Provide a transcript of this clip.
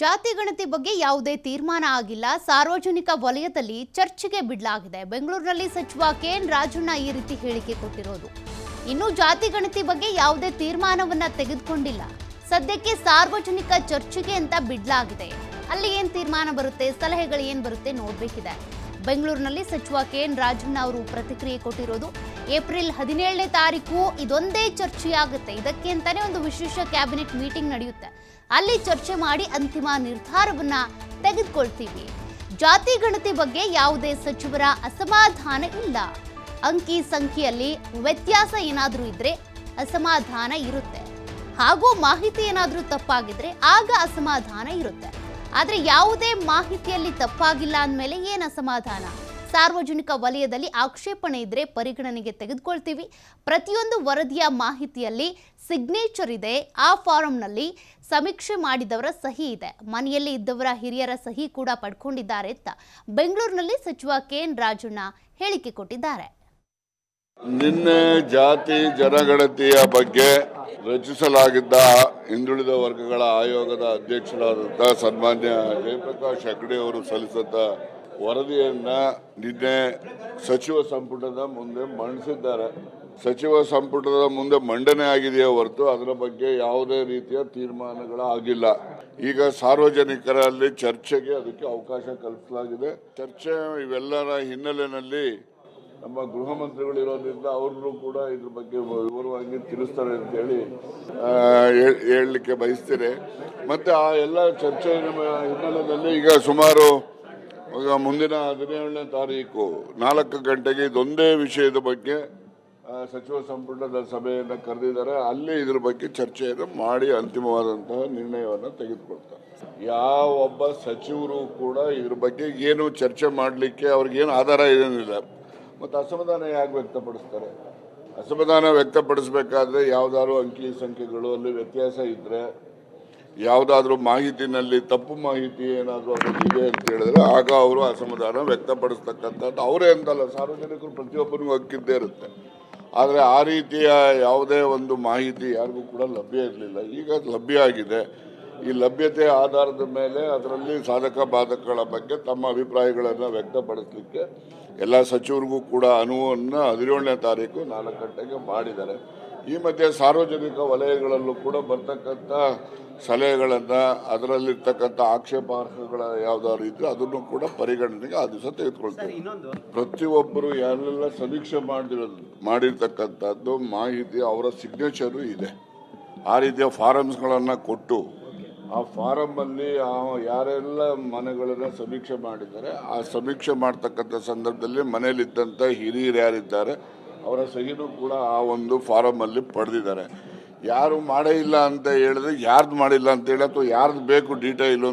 ಜಾತಿ ಗಣತಿ ಬಗ್ಗೆ ಯಾವುದೇ ತೀರ್ಮಾನ ಆಗಿಲ್ಲ. ಸಾರ್ವಜನಿಕ ವಲಯದಲ್ಲಿ ಚರ್ಚೆಗೆ ಬಿಡಲಾಗಿದೆ. ಬೆಂಗಳೂರಿನಲ್ಲಿ ಸಚಿವ ಕೆಎನ್ ರಾಜಣ್ಣ ಈ ರೀತಿ ಹೇಳಿಕೆ ಕೊಟ್ಟಿರೋದು. ಇನ್ನು ಜಾತಿ ಗಣತಿ ಬಗ್ಗೆ ಯಾವುದೇ ತೀರ್ಮಾನವನ್ನ ತೆಗೆದುಕೊಂಡಿಲ್ಲ. ಸದ್ಯಕ್ಕೆ ಸಾರ್ವಜನಿಕ ಚರ್ಚೆಗೆ ಅಂತ ಬಿಡಲಾಗಿದೆ. ಅಲ್ಲಿ ಏನು ತೀರ್ಮಾನ ಬರುತ್ತೆ, ಸಲಹೆಗಳು ಏನು ಬರುತ್ತೆ ನೋಡಬೇಕಿದೆ. ಬೆಂಗಳೂರಿನಲ್ಲಿ ಸಚಿವ ಕೆಎನ್ ರಾಜಣ್ಣ ಅವರು ಪ್ರತಿಕ್ರಿಯೆ ಕೊಟ್ಟಿರೋದು. ಏಪ್ರಿಲ್ 17ನೇ ತಾರೀಕು ಇದೊಂದೇ ಚರ್ಚೆಯಾಗುತ್ತೆ. ಇದಕ್ಕೆ ಅಂತಾನೆ ಒಂದು ವಿಶೇಷ ಕ್ಯಾಬಿನೆಟ್ ಮೀಟಿಂಗ್ ನಡೆಯುತ್ತೆ. ಅಲ್ಲಿ ಚರ್ಚೆ ಮಾಡಿ ಅಂತಿಮ ನಿರ್ಧಾರವನ್ನ ತೆಗೆದುಕೊಳ್ತೀವಿ. ಜಾತಿ ಗಣತಿ ಬಗ್ಗೆ ಯಾವುದೇ ಸಚಿವರ ಅಸಮಾಧಾನ ಇಲ್ಲ. ಅಂಕಿ ಸಂಖ್ಯೆಯಲ್ಲಿ ವ್ಯತ್ಯಾಸ ಏನಾದರೂ ಇದ್ರೆ ಅಸಮಾಧಾನ ಇರುತ್ತೆ. ಹಾಗೂ ಮಾಹಿತಿ ಏನಾದರೂ ತಪ್ಪಾಗಿದ್ರೆ ಆಗ ಅಸಮಾಧಾನ ಇರುತ್ತೆ. ಆದರೆ ಯಾವುದೇ ಮಾಹಿತಿಯಲ್ಲಿ ತಪ್ಪಾಗಿಲ್ಲ ಅಂದಮೇಲೆ ಏನು ಅಸಮಾಧಾನ? ಸಾರ್ವಜನಿಕ ವಲಯದಲ್ಲಿ ಆಕ್ಷೇಪಣೆ ಇದ್ರೆ ಪರಿಗಣನೆಗೆ ತೆಗೆದುಕೊಳ್ತೀವಿ. ಪ್ರತಿಯೊಂದು ವರದಿಯ ಮಾಹಿತಿಯಲ್ಲಿ ಸಿಗ್ನೇಚರ್ ಇದೆ. ಆ ಫಾರಂನಲ್ಲಿ ಸಮೀಕ್ಷೆ ಮಾಡಿದವರ ಸಹಿ ಇದೆ. ಮನೆಯಲ್ಲಿ ಇದ್ದವರ ಹಿರಿಯರ ಸಹಿ ಕೂಡ ಪಡ್ಕೊಂಡಿದ್ದಾರೆ ಅಂತ ಬೆಂಗಳೂರಿನಲ್ಲಿ ಸಚಿವ ಕೆಎನ್ ರಾಜಣ್ಣ ಹೇಳಿಕೆ ಕೊಟ್ಟಿದ್ದಾರೆ. ನಿನ್ನೆ ಜಾತಿ ಜನಗಣತಿಯ ಬಗ್ಗೆ ರಚಿಸಲಾಗಿದ್ದ ಹಿಂದುಳಿದ ವರ್ಗಗಳ ಆಯೋಗದ ಅಧ್ಯಕ್ಷರಾದಂತಹ ಸನ್ಮಾನ್ಯ ಜಯಪ್ರಕಾಶ್ ಹೆಗಡೆ ಅವರು ಸಲ್ಲಿಸಿದ ವರದಿಯನ್ನ ನಿನ್ನೆ ಸಚಿವ ಸಂಪುಟದ ಮುಂದೆ ಮಂಡಿಸಿದ್ದಾರೆ. ಸಚಿವ ಸಂಪುಟದ ಮುಂದೆ ಮಂಡನೆ ಆಗಿದೆಯೇ ಹೊರತು ಅದರ ಬಗ್ಗೆ ಯಾವುದೇ ರೀತಿಯ ತೀರ್ಮಾನಗಳಾಗಿಲ್ಲ. ಈಗ ಸಾರ್ವಜನಿಕರಲ್ಲಿ ಚರ್ಚೆಗೆ ಅದಕ್ಕೆ ಅವಕಾಶ ಕಲ್ಪಿಸಲಾಗಿದೆ. ಚರ್ಚೆ ಇವೆಲ್ಲರ ಹಿನ್ನೆಲೆಯಲ್ಲಿ ನಮ್ಮ ಗೃಹ ಮಂತ್ರಿಗಳಿರೋದ್ರಿಂದ ಅವರು ಕೂಡ ಇದ್ರ ಬಗ್ಗೆ ವಿವರವಾಗಿ ತಿಳಿಸ್ತಾರೆ ಅಂತ ಹೇಳಲಿಕ್ಕೆ ಬಯಸ್ತೀನಿ. ಮತ್ತೆ ಆ ಎಲ್ಲ ಚರ್ಚೆ ಹಿನ್ನೆಲೆಯಲ್ಲಿ ಈಗ ಸುಮಾರು ಮುಂದಿನ 17ನೇ ತಾರೀಕು 4 ಗಂಟೆಗೆ ಇದೊಂದೇ ವಿಷಯದ ಬಗ್ಗೆ ಸಚಿವ ಸಂಪುಟದ ಸಭೆಯನ್ನು ಕರೆದಿದ್ದಾರೆ. ಅಲ್ಲಿ ಇದ್ರ ಬಗ್ಗೆ ಚರ್ಚೆಯನ್ನು ಮಾಡಿ ಅಂತಿಮವಾದಂತಹ ನಿರ್ಣಯವನ್ನು ತೆಗೆದುಕೊಳ್ತಾರೆ. ಯಾವ ಒಬ್ಬ ಸಚಿವರು ಕೂಡ ಇದ್ರ ಬಗ್ಗೆ ಏನು ಚರ್ಚೆ ಮಾಡಲಿಕ್ಕೆ ಅವ್ರಿಗೇನು ಆಧಾರ ಏನಿಲ್ಲ. ಮತ್ತು ಅಸಮಾಧಾನ ಯಾಕೆ ವ್ಯಕ್ತಪಡಿಸ್ತಾರೆ? ಅಸಮಾಧಾನ ವ್ಯಕ್ತಪಡಿಸಬೇಕಾದ್ರೆ ಯಾವುದಾದ್ರು ಅಂಕಿ ಸಂಖ್ಯೆಗಳು ಅಲ್ಲಿ ವ್ಯತ್ಯಾಸ ಇದ್ದರೆ, ಯಾವುದಾದ್ರೂ ಮಾಹಿತಿನಲ್ಲಿ ತಪ್ಪು ಮಾಹಿತಿ ಏನಾದರೂ ಅದರಲ್ಲಿ ಇದೆ ಅಂತ ಹೇಳಿದ್ರೆ ಆಗ ಅವರು ಅಸಮಾಧಾನ ವ್ಯಕ್ತಪಡಿಸ್ತಕ್ಕಂಥದ್ದು ಅವರೇ ಅಂತಲ್ಲ, ಸಾರ್ವಜನಿಕರು ಪ್ರತಿಯೊಬ್ಬರಿಗೂ ಹಕ್ಕಿದ್ದೇ ಇರುತ್ತೆ. ಆದರೆ ಆ ರೀತಿಯ ಯಾವುದೇ ಒಂದು ಮಾಹಿತಿ ಯಾರಿಗೂ ಕೂಡ ಲಭ್ಯ ಇರಲಿಲ್ಲ. ಈಗ ಲಭ್ಯ ಆಗಿದೆ. ಈ ಲಭ್ಯತೆ ಆಧಾರದ ಮೇಲೆ ಅದರಲ್ಲಿ ಸಾಧಕ ಬಾಧಕಗಳ ಬಗ್ಗೆ ತಮ್ಮ ಅಭಿಪ್ರಾಯಗಳನ್ನು ವ್ಯಕ್ತಪಡಿಸಲಿಕ್ಕೆ ಎಲ್ಲ ಸಚಿವರಿಗೂ ಕೂಡ ಅನುವನ್ನು 17ನೇ ತಾರೀಕು 4 ಗಂಟೆಗೆ ಮಾಡಿದ್ದಾರೆ. ಈ ಮಧ್ಯೆ ಸಾರ್ವಜನಿಕ ವಲಯಗಳಲ್ಲೂ ಕೂಡ ಬರ್ತಕ್ಕಂಥ ಸಲಹೆಗಳನ್ನು, ಅದರಲ್ಲಿರ್ತಕ್ಕಂಥ ಆಕ್ಷೇಪಾರ್ಹಗಳ ಯಾವುದಾದ್ರು ಇದ್ರೆ ಅದನ್ನು ಕೂಡ ಪರಿಗಣನೆಗೆ ಆ ದಿವಸ ತೆಗೆದುಕೊಳ್ತೀವಿ. ಪ್ರತಿಯೊಬ್ಬರು ಯಾರೆಲ್ಲ ಸಮೀಕ್ಷೆ ಮಾಡಿರ್ತಕ್ಕಂಥದ್ದು ಮಾಹಿತಿ ಅವರ ಸಿಗ್ನೇಚರು ಇದೆ. ಆ ರೀತಿಯ ಫಾರಮ್ಸ್ಗಳನ್ನು ಕೊಟ್ಟು ಆ ಫಾರಮ್ಮಲ್ಲಿ ಯಾರೆಲ್ಲ ಮನೆಗಳನ್ನು ಸಮೀಕ್ಷೆ ಮಾಡಿದ್ದಾರೆ ಆ ಸಮೀಕ್ಷೆ ಮಾಡ್ತಕ್ಕಂಥ ಸಂದರ್ಭದಲ್ಲಿ ಮನೆಯಲ್ಲಿದ್ದಂಥ ಹಿರಿಯರು ಯಾರಿದ್ದಾರೆ ಅವರ ಸಹಿನೂ ಕೂಡ ಆ ಒಂದು ಫಾರಮ್ಮಲ್ಲಿ ಪಡೆದಿದ್ದಾರೆ. ಯಾರು ಮಾಡೇ ಇಲ್ಲ ಅಂತ ಹೇಳಿದ್ರೆ ಯಾರ್ದು ಮಾಡಿಲ್ಲ ಅಂತ ಹೇಳಿ ಅಥವಾ ಯಾರ್ದು ಬೇಕು ಡೀಟೇಲು